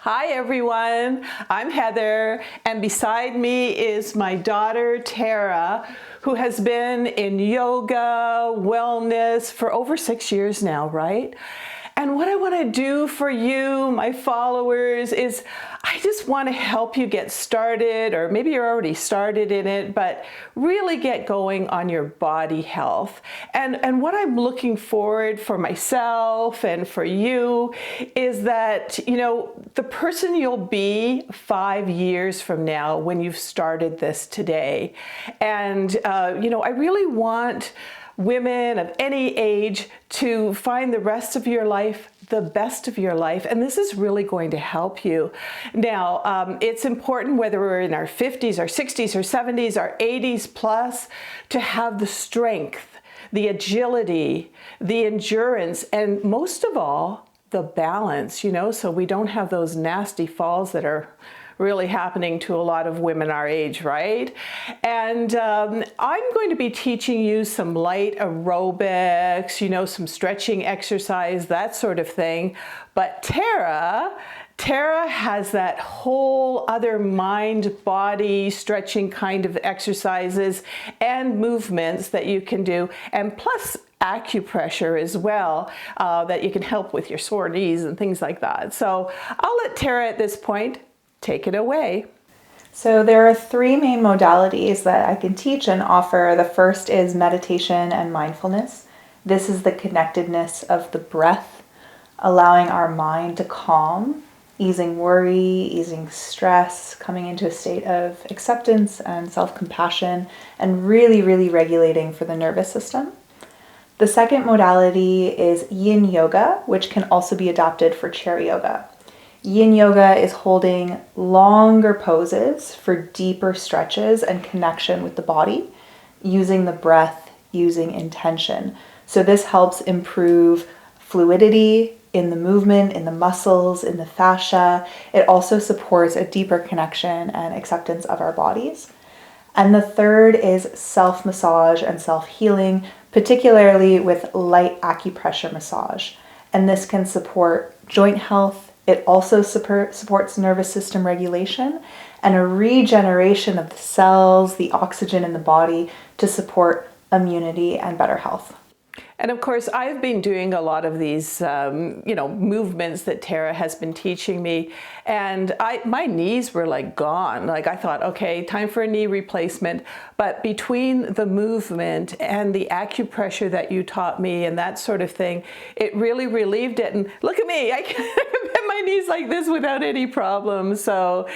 Hi everyone, I'm Heather, and beside me is my daughter Tara, who has been in yoga, wellness for over 6 years now, right? And what I want to do for you, my followers, is I just want to help you get started, or maybe you're already started in it, but really get going on your body health. And what I'm looking forward for myself and for you is that, the person you'll be 5 years from now when you've started this today. And, I really want women of any age to find the rest of your life the best of your life, and this is really going to help you. Now, it's important whether we're in our 50s, our 60s, our 70s, our 80s plus, to have the strength, the agility, the endurance, and most of all, the balance, so we don't have those nasty falls that are really happening to a lot of women our age, right? And I'm going to be teaching you some light aerobics, some stretching exercise, that sort of thing. But Tara has that whole other mind-body stretching kind of exercises and movements that you can do, and plus acupressure as well, that you can help with your sore knees and things like that. So I'll let Tara at this point take it away. So there are 3 main modalities that I can teach and offer. The first is meditation and mindfulness. This is the connectedness of the breath, allowing our mind to calm, easing worry, easing stress, coming into a state of acceptance and self-compassion, and really, really regulating for the nervous system. The second modality is yin yoga, which can also be adapted for chair yoga. Yin yoga is holding longer poses for deeper stretches and connection with the body, using the breath, using intention. So this helps improve fluidity in the movement, in the muscles, in the fascia. It also supports a deeper connection and acceptance of our bodies. And the third is self-massage and self-healing, particularly with light acupressure massage. And this can support joint health. It also supports nervous system regulation and a regeneration of the cells, the oxygen in the body to support immunity and better health. And of course, I've been doing a lot of these, movements that Tara has been teaching me, and my knees were like gone. Like I thought, okay, time for a knee replacement. But between the movement and the acupressure that you taught me and that sort of thing, it really relieved it. And look at me, I can bend my knees like this without any problem. So,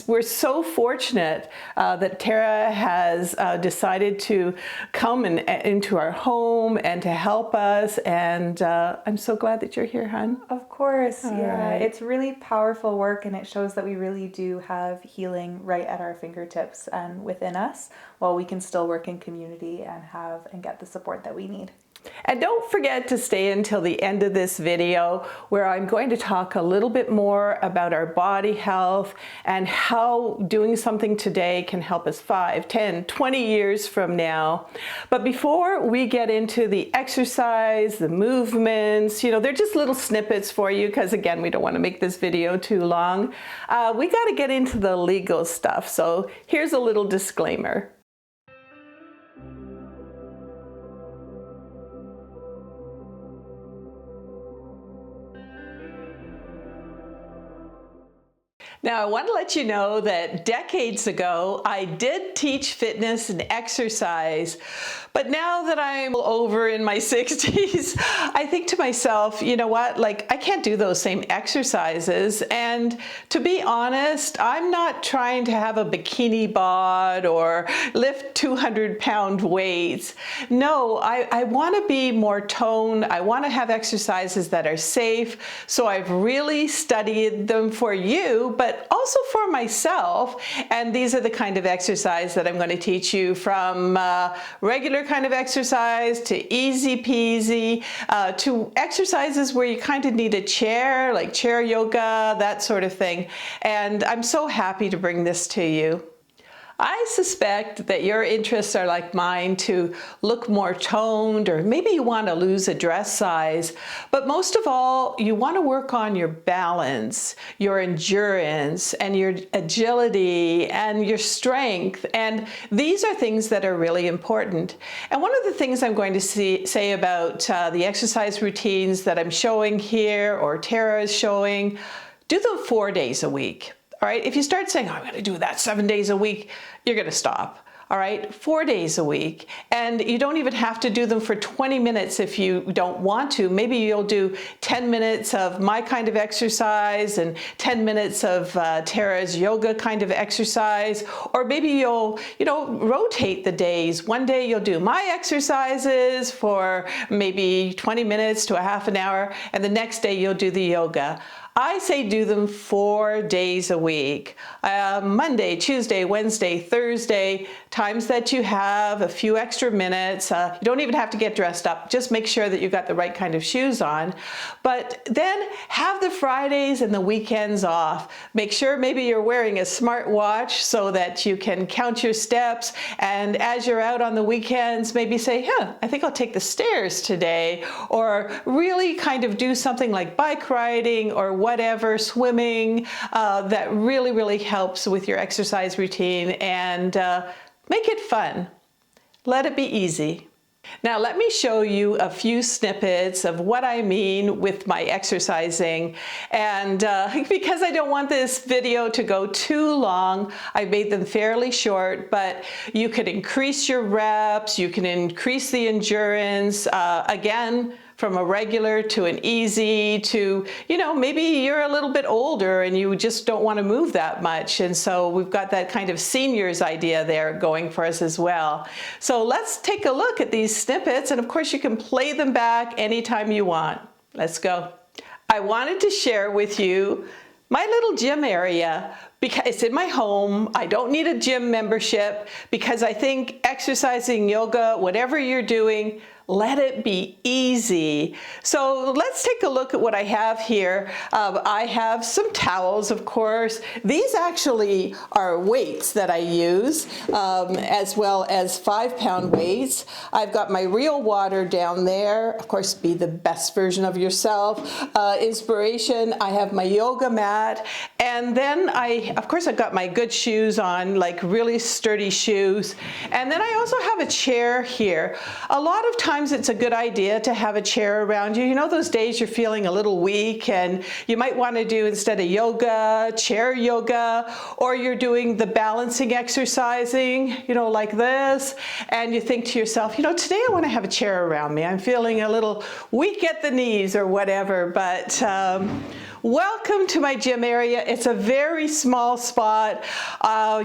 we're so fortunate that Tara has decided to come into our home and to help us, and I'm so glad that you're here, hon. Of course, yeah. Right. It's really powerful work, and it shows that we really do have healing right at our fingertips and within us, while we can still work in community and get the support that we need. And don't forget to stay until the end of this video, where I'm going to talk a little bit more about our body health and how doing something today can help us 5, 10, 20 years from now. But before we get into the exercise, the movements, they're just little snippets for you, because again, we don't want to make this video too long. We got to get into the legal stuff. So here's a little disclaimer. Now, I want to let you know that decades ago, I did teach fitness and exercise, but now that I'm over in my 60s, I think to myself, you know what, I can't do those same exercises. And to be honest, I'm not trying to have a bikini bod or lift 200-pound weights. No, I want to be more toned. I want to have exercises that are safe. So I've really studied them for you, but also for myself. And these are the kind of exercise that I'm going to teach you, from regular kind of exercise to easy peasy, to exercises where you kind of need a chair, like chair yoga, that sort of thing. And I'm so happy to bring this to you. I suspect that your interests are like mine, to look more toned, or maybe you want to lose a dress size. But most of all, you want to work on your balance, your endurance, and your agility, and your strength. And these are things that are really important. And one of the things I'm going to say about the exercise routines that I'm showing here, or Tara is showing, do them 4 days a week. All right, if you start saying, oh, I'm going to do that 7 days a week, you're going to stop. All right, 4 days a week. And you don't even have to do them for 20 minutes if you don't want to. Maybe you'll do 10 minutes of my kind of exercise and 10 minutes of Tara's yoga kind of exercise. Or maybe you'll, rotate the days. One day you'll do my exercises for maybe 20 minutes to a half an hour, and the next day you'll do the yoga. I say do them 4 days a week. Monday, Tuesday, Wednesday, Thursday, times that you have a few extra minutes. You don't even have to get dressed up. Just make sure that you've got the right kind of shoes on. But then have the Fridays and the weekends off. Make sure maybe you're wearing a smart watch so that you can count your steps. And as you're out on the weekends, maybe say, I think I'll take the stairs today. Or really kind of do something like bike riding or whatever, swimming, that really, really helps with your exercise routine, and make it fun. Let it be easy. Now let me show you a few snippets of what I mean with my exercising, and because I don't want this video to go too long, I made them fairly short, but you could increase your reps, you can increase the endurance, again, from a regular to an easy to, maybe you're a little bit older and you just don't want to move that much. And so we've got that kind of seniors idea there going for us as well. So let's take a look at these snippets. And of course you can play them back anytime you want. Let's go. I wanted to share with you my little gym area, because it's in my home. I don't need a gym membership, because I think exercising, yoga, whatever you're doing, let it be easy. So let's take a look at what I have here. I have some towels, of course. These actually are weights that I use, as well as 5-pound weights. I've got my real water down there. Of course, be the best version of yourself. Inspiration. I have my yoga mat. And then of course, I've got my good shoes on, like really sturdy shoes. And then I also have a chair here. A lot of times it's a good idea to have a chair around you. You know those days you're feeling a little weak and you might want to do, instead of yoga, chair yoga, or you're doing the balancing exercising, like this, and you think to yourself, today I want to have a chair around me. I'm feeling a little weak at the knees or whatever, but welcome to my gym area. It's a very small spot.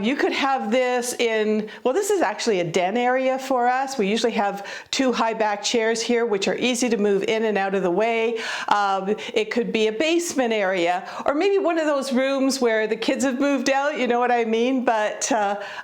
You could have this in, this is actually a den area for us. We usually have 2 high back chairs here, which are easy to move in and out of the way. It could be a basement area, or maybe one of those rooms where the kids have moved out, you know what I mean? But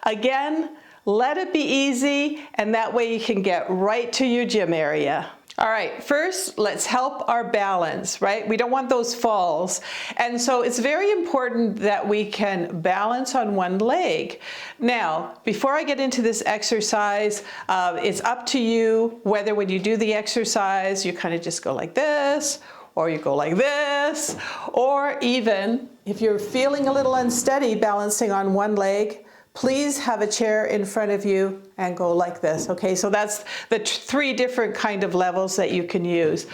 again, let it be easy, and that way you can get right to your gym area. All right, first, let's help our balance, right? We don't want those falls. And so it's very important that we can balance on one leg. Now, before I get into this exercise, it's up to you whether when you do the exercise, you kind of just go like this, or you go like this, or even if you're feeling a little unsteady balancing on one leg, please have a chair in front of you and go like this, okay? So that's the 3 different kind of levels that you can use.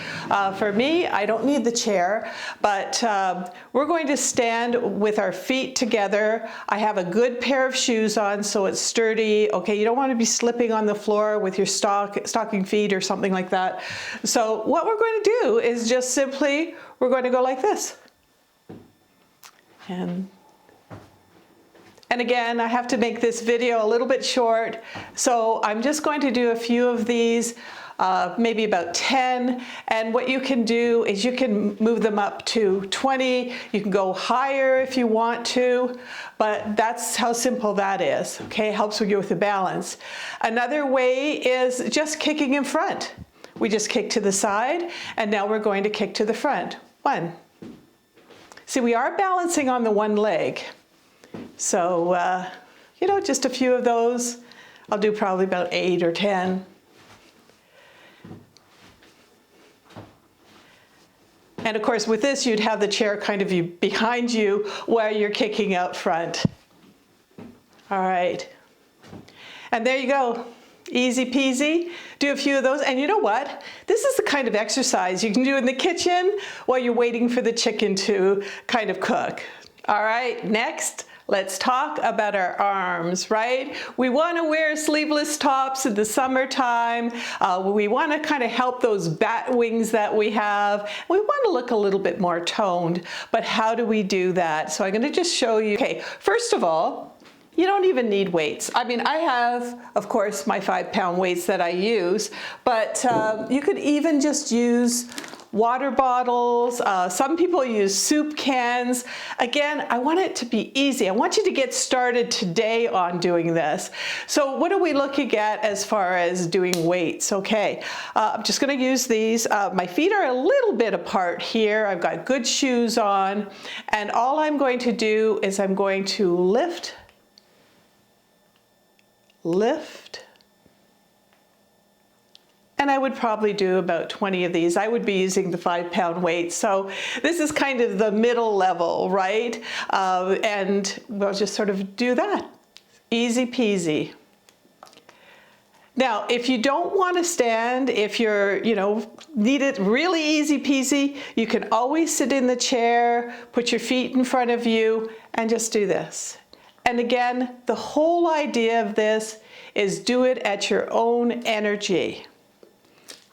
For me, I don't need the chair, but we're going to stand with our feet together. I have a good pair of shoes on, so it's sturdy, okay? You don't want to be slipping on the floor with your stocking feet or something like that. So what we're going to do is just simply, we're going to go like this. And again, I have to make this video a little bit short, so I'm just going to do a few of these, maybe about 10. And what you can do is you can move them up to 20. You can go higher if you want to, but that's how simple that is, okay? Helps you with the balance. Another way is just kicking in front. We just kick to the side, and now we're going to kick to the front. 1. See, we are balancing on the one leg. So You know, just a few of those. I'll do probably about 8 or 10. And of course, with this, you'd have the chair kind of behind you while you're kicking out front. All right. And there you go. Easy peasy. Do a few of those. And you know what? This is the kind of exercise you can do in the kitchen while you're waiting for the chicken to kind of cook. All right, next, let's talk about our arms, right? We want to wear sleeveless tops in the summertime. We want to kind of help those bat wings that we have. We want to look a little bit more toned, but how do we do that? So I'm going to just show you. Okay, first of all, you don't even need weights. I mean, I have, of course, my 5-pound weights that I use, but you could even just use water bottles. Some people use soup cans. Again, I want it to be easy. I want you to get started today on doing this. So what are we looking at as far as doing weights? Okay, I'm just going to use these. My feet are a little bit apart here. I've got good shoes on, and all I'm going to do is I'm going to lift, and I would probably do about 20 of these. I would be using the 5-pound weight. So this is kind of the middle level, right? And we'll just sort of do that. Easy peasy. Now, if you don't want to stand, if you're, need it really easy peasy, you can always sit in the chair, put your feet in front of you, and just do this. And again, the whole idea of this is do it at your own energy.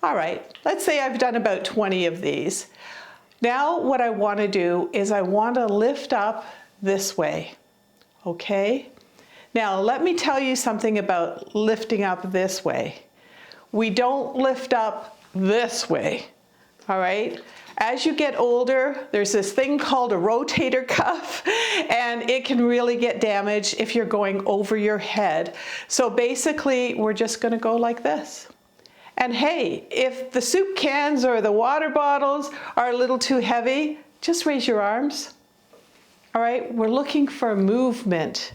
All right, let's say I've done about 20 of these. Now what I want to do is I want to lift up this way, okay? Now let me tell you something about lifting up this way. We don't lift up this way, all right? As you get older, there's this thing called a rotator cuff, and it can really get damaged if you're going over your head. So basically, we're just going to go like this. And hey, if the soup cans or the water bottles are a little too heavy, just raise your arms. All right, we're looking for movement.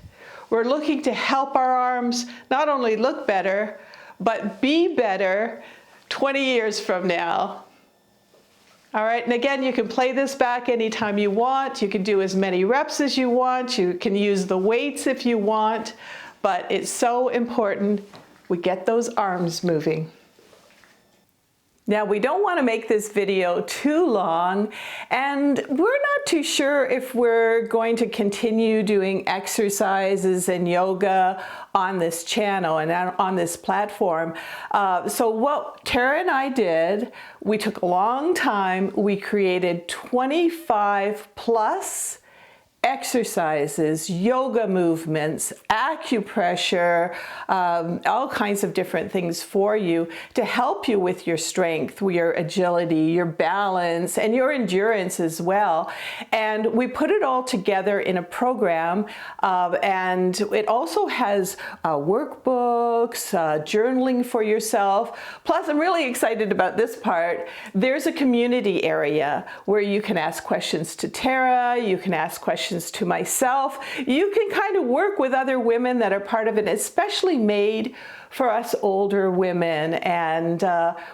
We're looking to help our arms not only look better, but be better 20 years from now. All right, and again, you can play this back anytime you want. You can do as many reps as you want. You can use the weights if you want, but it's so important we get those arms moving. Now, we don't want to make this video too long, and we're not too sure if we're going to continue doing exercises and yoga on this channel and on this platform. So what Tara and I did, we took a long time. We created 25 plus exercises, yoga movements, acupressure, all kinds of different things for you to help you with your strength, your agility, your balance, and your endurance as well. And we put it all together in a program, and it also has workbooks, journaling for yourself. Plus, I'm really excited about this part. There's a community area where you can ask questions to Tara, you can ask questions to myself. You can kind of work with other women that are part of it, especially made for us older women. And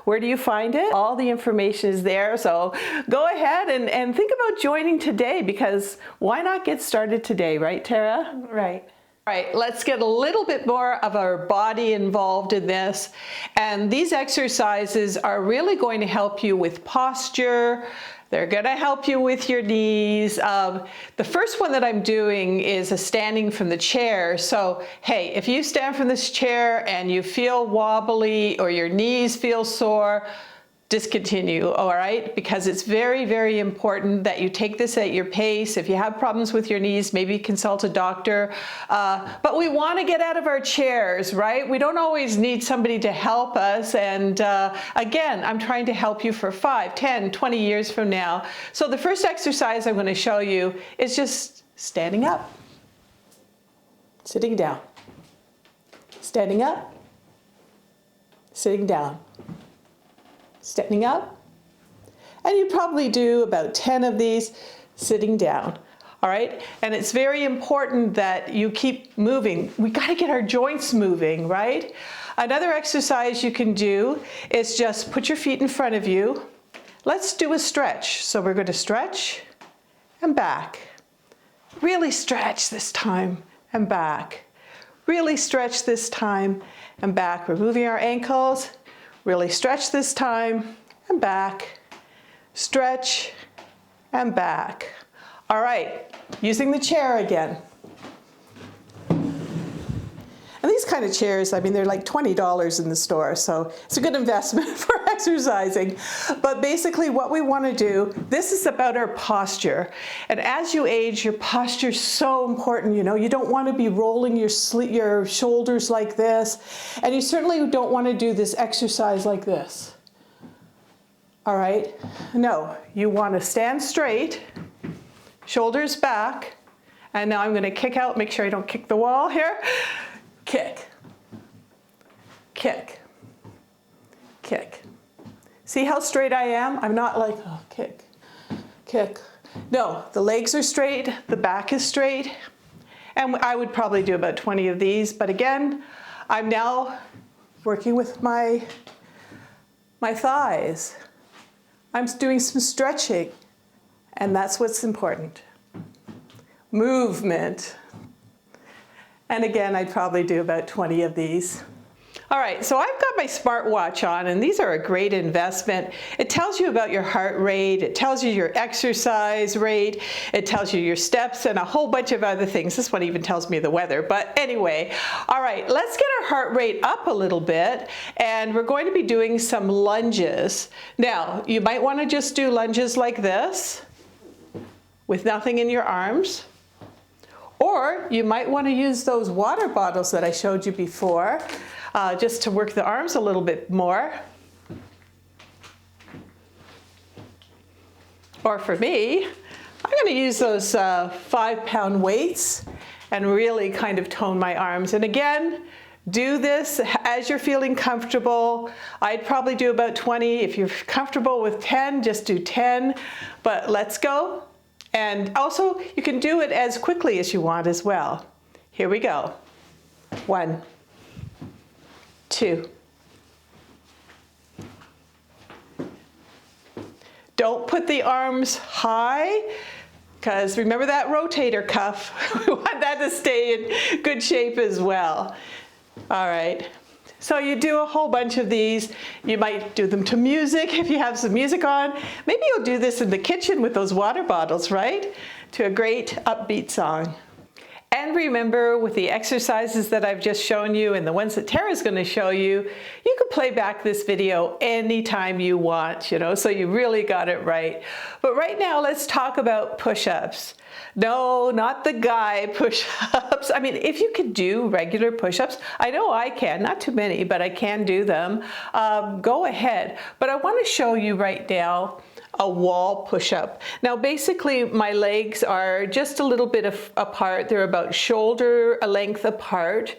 where do you find it? All the information is there. So go ahead and think about joining today, because why not get started today, right, Tara? Right. All right, let's get a little bit more of our body involved in this. And these exercises are really going to help you with posture. They're going to help you with your knees. The first one that I'm doing is a standing from the chair. So, hey, if you stand from this chair and you feel wobbly or your knees feel sore, discontinue, all right? Because it's very, very important that you take this at your pace. If you have problems with your knees, maybe consult a doctor. But we want to get out of our chairs, right? We don't always need somebody to help us. And again, I'm trying to help you for 5, 10, 20 years from now. So the first exercise I'm going to show you is just standing up, sitting down, standing up, sitting down, standing up, and you probably do about 10 of these sitting down. All right, and it's very important that you keep moving. We got to get our joints moving, right? Another exercise you can do is just put your feet in front of you. Let's do a stretch. So we're going to stretch and back. Really stretch this time and back. Really stretch this time and back. We're moving our ankles. Really stretch this time and back. Stretch and back. All right, using the chair again. And these kind of chairs, I mean, they're like $20 in the store, so it's a good investment for exercising. But basically what we want to do, this is about our posture. And as you age, your posture is so important. You know, you don't want to be rolling your shoulders like this. And you certainly don't want to do this exercise like this. All right? No, you want to stand straight, shoulders back. And now I'm going to kick out, make sure I don't kick the wall here. Kick, kick, kick. See how straight I am? I'm not like, oh, kick, kick. No, the legs are straight, the back is straight. And I would probably do about 20 of these. But again, I'm now working with my thighs. I'm doing some stretching. And that's what's important. Movement. And again, I'd probably do about 20 of these. All right, so I've got my smartwatch on, and these are a great investment. It tells you about your heart rate, it tells you your exercise rate, it tells you your steps, and a whole bunch of other things. This one even tells me the weather, but anyway. All right, let's get our heart rate up a little bit, and we're going to be doing some lunges. Now, you might want to just do lunges like this, with nothing in your arms. Or you might want to use those water bottles that I showed you before, just to work the arms a little bit more. Or for me, I'm going to use those 5-pound weights and really kind of tone my arms. And again, do this as you're feeling comfortable. I'd probably do about 20. If you're comfortable with 10, just do 10. But let's go. And also, you can do it as quickly as you want as well. Here we go. 1, 2. Don't put the arms high, because remember that rotator cuff. We want that to stay in good shape as well. All right. So you do a whole bunch of these. You might do them to music if you have some music on. Maybe you'll do this in the kitchen with those water bottles, right? To a great upbeat song. And remember, with the exercises that I've just shown you and the ones that Tara's going to show you, you can play back this video anytime you want, you know, so you really got it right. But right now, let's talk about push-ups. No, not the guy push-ups. I mean, if you could do regular push-ups, I know I can, not too many, but I can do them. Go ahead. But I want to show you right now a wall push-up. Now basically my legs are just a little bit apart. They're about shoulder length apart,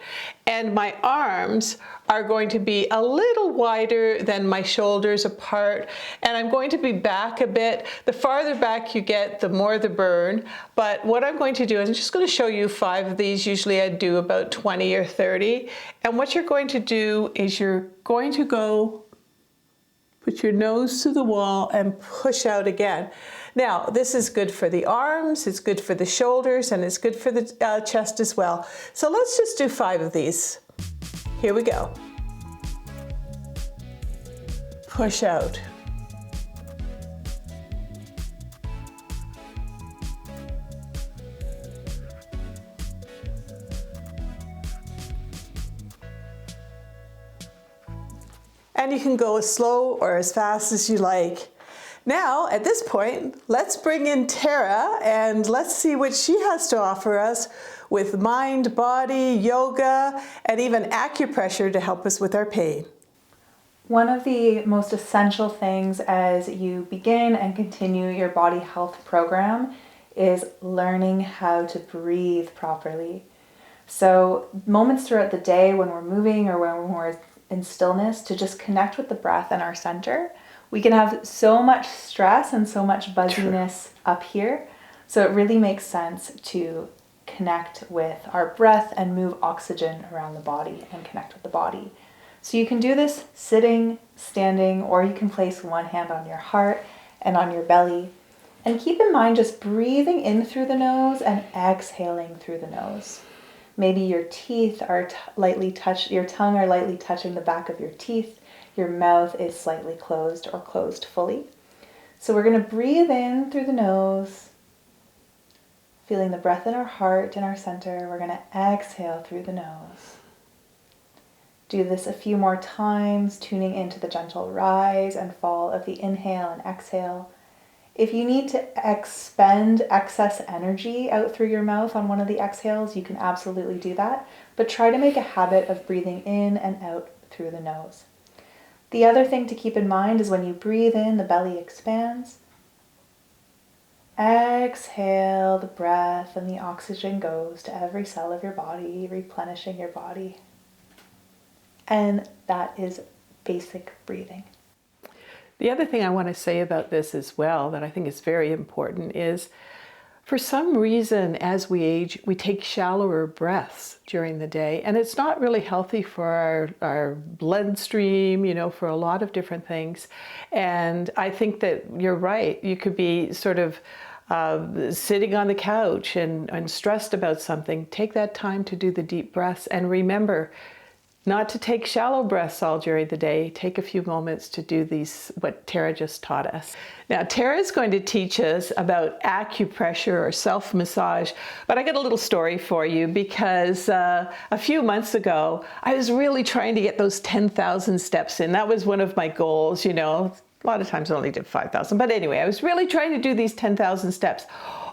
and my arms are going to be a little wider than my shoulders apart, and I'm going to be back a bit. The farther back you get, the more the burn. But what I'm going to do is I'm just going to show you 5 of these. Usually I do about 20 or 30. And what you're going to do is you're going to go put your nose to the wall and push out again. Now, this is good for the arms, it's good for the shoulders, and it's good for the chest as well. So let's just do 5 of these. Here we go. Push out. And you can go as slow or as fast as you like. Now, at this point, let's bring in Tara and let's see what she has to offer us with mind, body, yoga, and even acupressure to help us with our pain. One of the most essential things as you begin and continue your body health program is learning how to breathe properly. So moments throughout the day when we're moving or when we're in stillness, to just connect with the breath and our center. We can have so much stress and so much buzziness up here, So it really makes sense to connect with our breath and move oxygen around the body and connect with the body. So you can do this sitting, standing, or you can place one hand on your heart and on your belly. And keep in mind just breathing in through the nose and exhaling through the nose. Maybe your teeth are your tongue are lightly touching the back of your teeth. Your mouth is slightly closed or closed fully. So we're going to breathe in through the nose, feeling the breath in our heart, in our center. We're going to exhale through the nose. Do this a few more times, tuning into the gentle rise and fall of the inhale and exhale. If you need to expend excess energy out through your mouth on one of the exhales, you can absolutely do that, but try to make a habit of breathing in and out through the nose. The other thing to keep in mind is when you breathe in, the belly expands. Exhale the breath and the oxygen goes to every cell of your body, replenishing your body. And that is basic breathing. The other thing I want to say about this as well that I think is very important is for some reason as we age, we take shallower breaths during the day, and it's not really healthy for our bloodstream, for a lot of different things. And I think that you're right. You could be sort of sitting on the couch and stressed about something. Take that time to do the deep breaths, and remember not to take shallow breaths all during the day. Take a few moments to do these, what Tara just taught us. Now, Tara is going to teach us about acupressure or self-massage, but I got a little story for you because a few months ago, I was really trying to get those 10,000 steps in. That was one of my goals, A lot of times I only did 5,000, but anyway, I was really trying to do these 10,000 steps.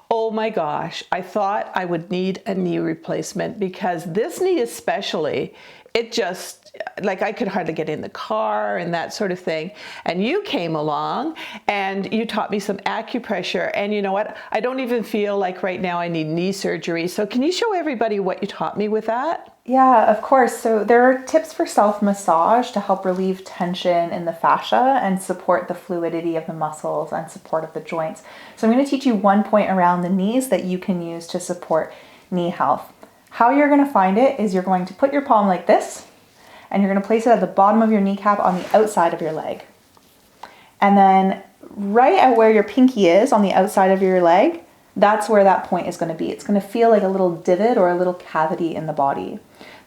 Oh my gosh, I thought I would need a knee replacement because this knee especially, it just, I could hardly get in the car and that sort of thing. And you came along and you taught me some acupressure. And you know what? I don't even feel like right now I need knee surgery. So can you show everybody what you taught me with that? Yeah, of course. So there are tips for self-massage to help relieve tension in the fascia and support the fluidity of the muscles and support of the joints. So I'm going to teach you one point around the knees that you can use to support knee health. How you're going to find it is you're going to put your palm like this, and you're going to place it at the bottom of your kneecap on the outside of your leg. And then right at where your pinky is on the outside of your leg, that's where that point is going to be. It's going to feel like a little divot or a little cavity in the body.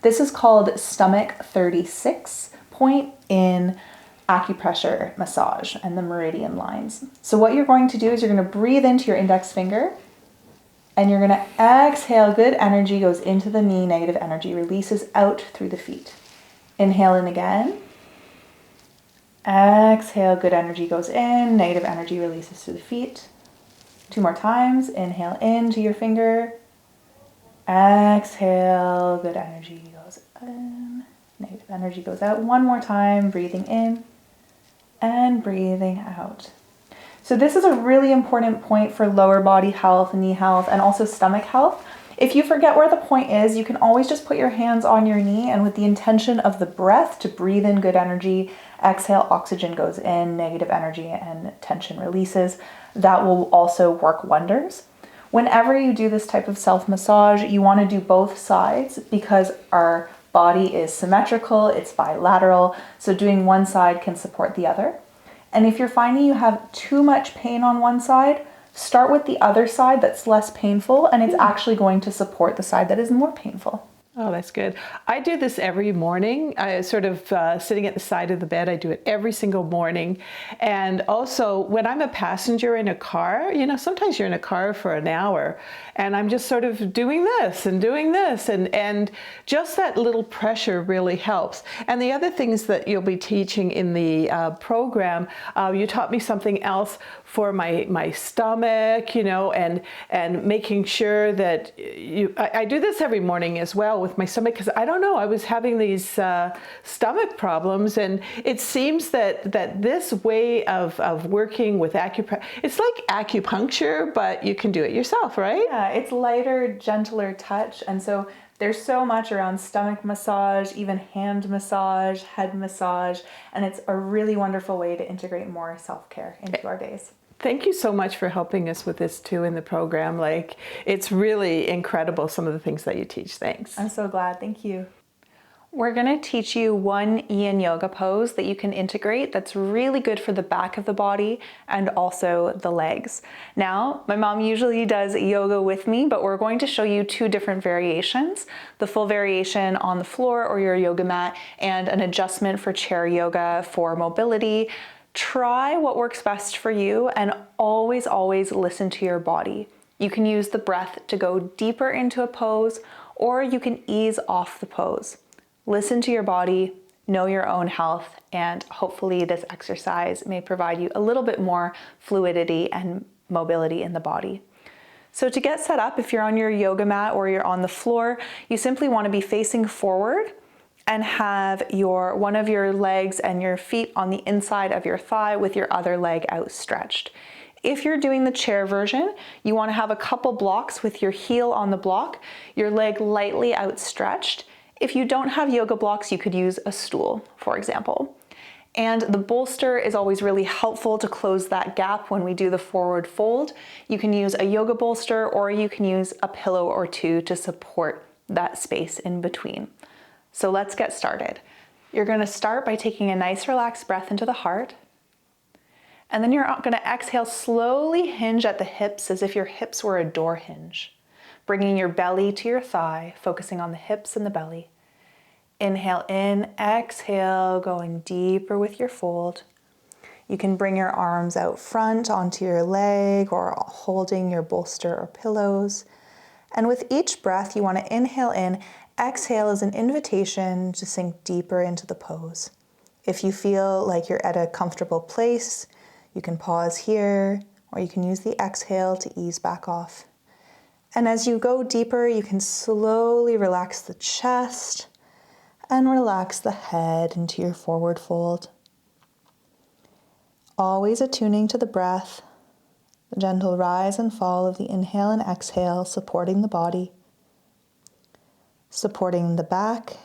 This is called stomach 36 point in acupressure massage and the meridian lines. So what you're going to do is you're going to breathe into your index finger, and you're going to exhale. Good energy goes into the knee. Negative energy releases out through the feet. Inhale in again. Exhale. Good energy goes in. Negative energy releases through the feet. 2 more times. Inhale into your finger. Exhale. Good energy goes in. Negative energy goes out. 1 more time. Breathing in and breathing out. So this is a really important point for lower body health, knee health, and also stomach health. If you forget where the point is, you can always just put your hands on your knee, and with the intention of the breath to breathe in good energy, exhale, oxygen goes in, negative energy and tension releases. That will also work wonders. Whenever you do this type of self-massage, you want to do both sides because our body is symmetrical, it's bilateral, so doing one side can support the other. And if you're finding you have too much pain on one side, start with the other side that's less painful, and it's actually going to support the side that is more painful. Oh, that's good. I do this every morning. I sort of sitting at the side of the bed. I do it every single morning. And also when I'm a passenger in a car, sometimes you're in a car for an hour and I'm just sort of doing this and doing this. And just that little pressure really helps. And the other things that you'll be teaching in the program, you taught me something else for my stomach, and making sure that I do this every morning as well with my stomach, because I don't know, I was having these stomach problems, and it seems that this way of working with acupressure, it's like acupuncture, but you can do it yourself, right? Yeah, it's lighter, gentler touch, and so there's so much around stomach massage, even hand massage, head massage, and it's a really wonderful way to integrate more self-care into our days. Thank you so much for helping us with this too in the program. Like, it's really incredible, some of the things that you teach. Thanks. I'm so glad. Thank you. We're going to teach you one yin yoga pose that you can integrate that's really good for the back of the body and also the legs. Now, my mom usually does yoga with me, but we're going to show you two different variations, the full variation on the floor or your yoga mat and an adjustment for chair yoga for mobility. Try what works best for you and always, always listen to your body. You can use the breath to go deeper into a pose, or you can ease off the pose. Listen to your body, know your own health, and hopefully this exercise may provide you a little bit more fluidity and mobility in the body. So to get set up, if you're on your yoga mat or you're on the floor, you simply want to be facing forward and have one of your legs and your feet on the inside of your thigh with your other leg outstretched. If you're doing the chair version, you want to have a couple blocks with your heel on the block, your leg lightly outstretched. If you don't have yoga blocks, you could use a stool, for example. And the bolster is always really helpful to close that gap when we do the forward fold. You can use a yoga bolster or you can use a pillow or two to support that space in between. So let's get started. You're going to start by taking a nice relaxed breath into the heart. And then you're going to exhale, slowly hinge at the hips as if your hips were a door hinge. Bringing your belly to your thigh, focusing on the hips and the belly. Inhale in, exhale, going deeper with your fold. You can bring your arms out front onto your leg or holding your bolster or pillows. And with each breath, you want to inhale in. Exhale is an invitation to sink deeper into the pose. If you feel like you're at a comfortable place, you can pause here, or you can use the exhale to ease back off. And as you go deeper, you can slowly relax the chest and relax the head into your forward fold. Always attuning to the breath, the gentle rise and fall of the inhale and exhale, supporting the body, supporting the back,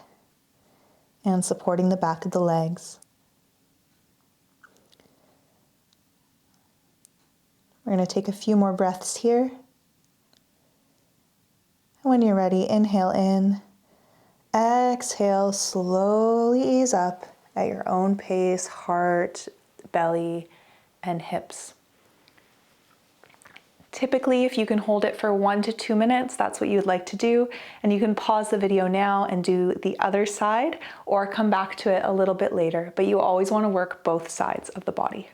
and supporting the back of the legs. We're going to take a few more breaths here. When you're ready, inhale in, exhale, slowly ease up at your own pace, heart, belly, and hips. Typically, if you can hold it for 1 to 2 minutes, that's what you'd like to do. And you can pause the video now and do the other side or come back to it a little bit later, but you always want to work both sides of the body.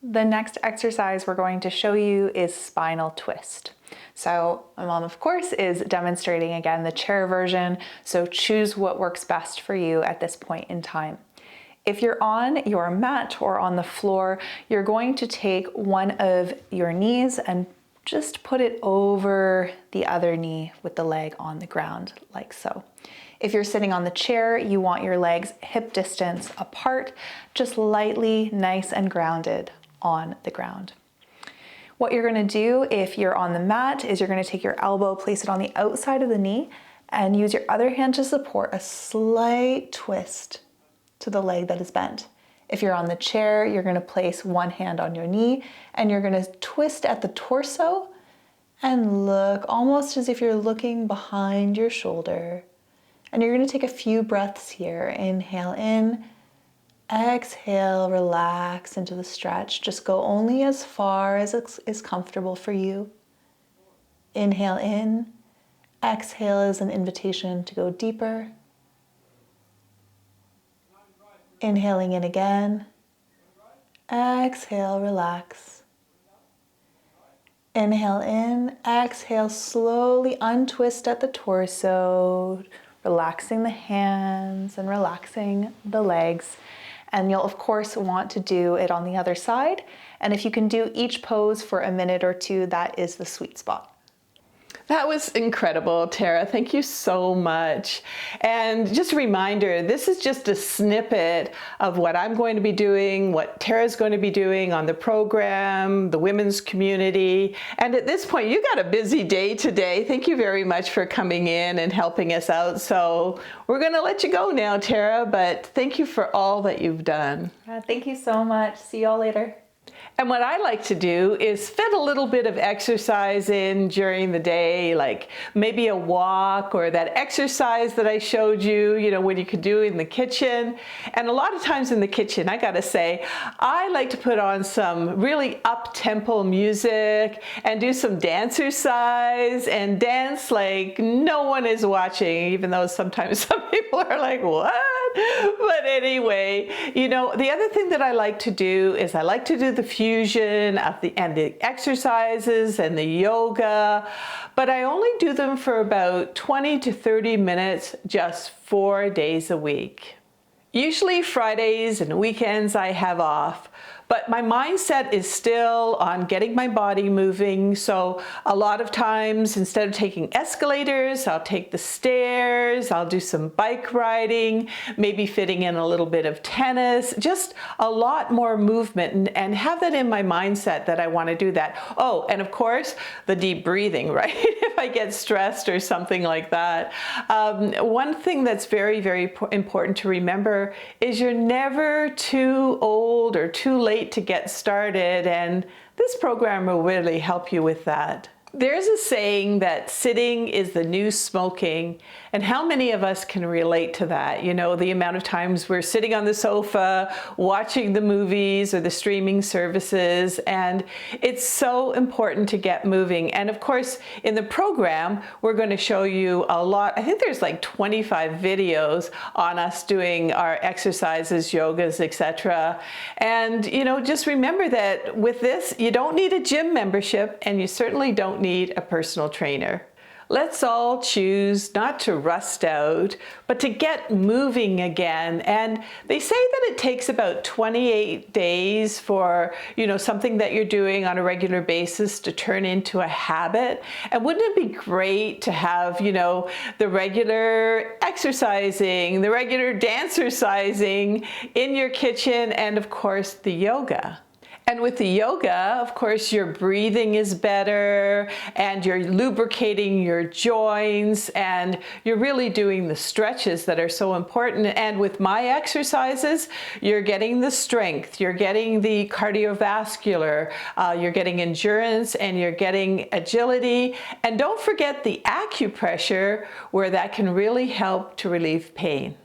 The next exercise we're going to show you is spinal twist. So my mom, of course, is demonstrating again the chair version, so choose what works best for you at this point in time. If you're on your mat or on the floor, you're going to take one of your knees and just put it over the other knee with the leg on the ground, like so. If you're sitting on the chair, you want your legs hip distance apart, just lightly, nice and grounded on the ground. What you're going to do if you're on the mat is you're going to take your elbow, place it on the outside of the knee, and use your other hand to support a slight twist to the leg that is bent. If you're on the chair, you're going to place one hand on your knee and you're going to twist at the torso and look almost as if you're looking behind your shoulder. And you're going to take a few breaths here. Inhale in. Exhale, relax into the stretch. Just go only as far as is comfortable for you. Inhale in. Exhale is an invitation to go deeper. Inhaling in again. Exhale, relax. Inhale in. Exhale, slowly untwist at the torso, relaxing the hands and relaxing the legs. And you'll of course want to do it on the other side. And if you can do each pose for a minute or two, that is the sweet spot. That was incredible, Tara. Thank you so much. And just a reminder, this is just a snippet of what I'm going to be doing, what Tara's going to be doing on the program, the women's community. And at this point, you got a busy day today. Thank you very much for coming in and helping us out. So we're going to let you go now, Tara, but thank you for all that you've done. Thank you so much. See you all later. And what I like to do is fit a little bit of exercise in during the day, like maybe a walk or that exercise that I showed you, when you could do in the kitchen. And a lot of times in the kitchen, I gotta say, I like to put on some really up-tempo music and do some dancercise and dance like no one is watching, even though sometimes some people are like, what? But anyway, the other thing that I like to do is I like to do the fusion and the exercises and the yoga, but I only do them for about 20 to 30 minutes, just 4 days a week. Usually Fridays and weekends I have off, but my mindset is still on getting my body moving. So a lot of times, instead of taking escalators, I'll take the stairs, I'll do some bike riding, maybe fitting in a little bit of tennis, just a lot more movement, and have that in my mindset that I want to do that. Oh, and of course, the deep breathing, right? If I get stressed or something like that. One thing that's very, very important to remember is you're never too old or too late to get started, and this program will really help you with that. There's a saying that sitting is the new smoking, and how many of us can relate to that? The amount of times we're sitting on the sofa, watching the movies or the streaming services, and it's so important to get moving. And of course, in the program, we're going to show you a lot. I think there's like 25 videos on us doing our exercises, yogas, etc. And, just remember that with this, you don't need a gym membership, and you certainly don't need a personal trainer. Let's all choose not to rust out, but to get moving again. And they say that it takes about 28 days for, something that you're doing on a regular basis to turn into a habit. And wouldn't it be great to have, the regular exercising, the regular dancercising in your kitchen, and of course the yoga. And with the yoga, of course, your breathing is better and you're lubricating your joints and you're really doing the stretches that are so important. And with my exercises, you're getting the strength, you're getting the cardiovascular, you're getting endurance, and you're getting agility. And don't forget the acupressure, where that can really help to relieve pain.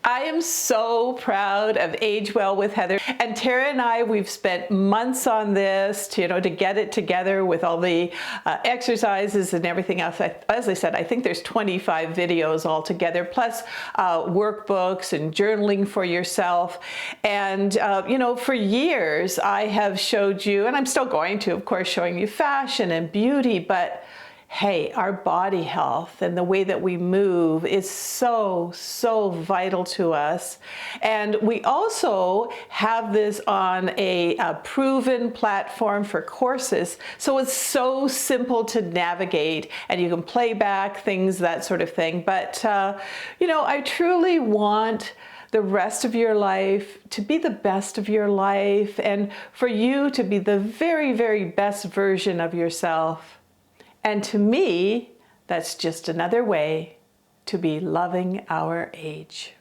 I am so proud of Age Well with Heather, and Tara and I, we've spent months on this to get it together with all the exercises and everything else. As I said, I think there's 25 videos altogether, plus workbooks and journaling for yourself. And for years I have showed you, and I'm still going to, of course, showing you fashion and beauty, but hey, our body health and the way that we move is so, so vital to us. And we also have this on a proven platform for courses. So it's so simple to navigate, and you can play back things, that sort of thing. But, I truly want the rest of your life to be the best of your life, and for you to be the very, very best version of yourself. And to me, that's just another way to be loving our age.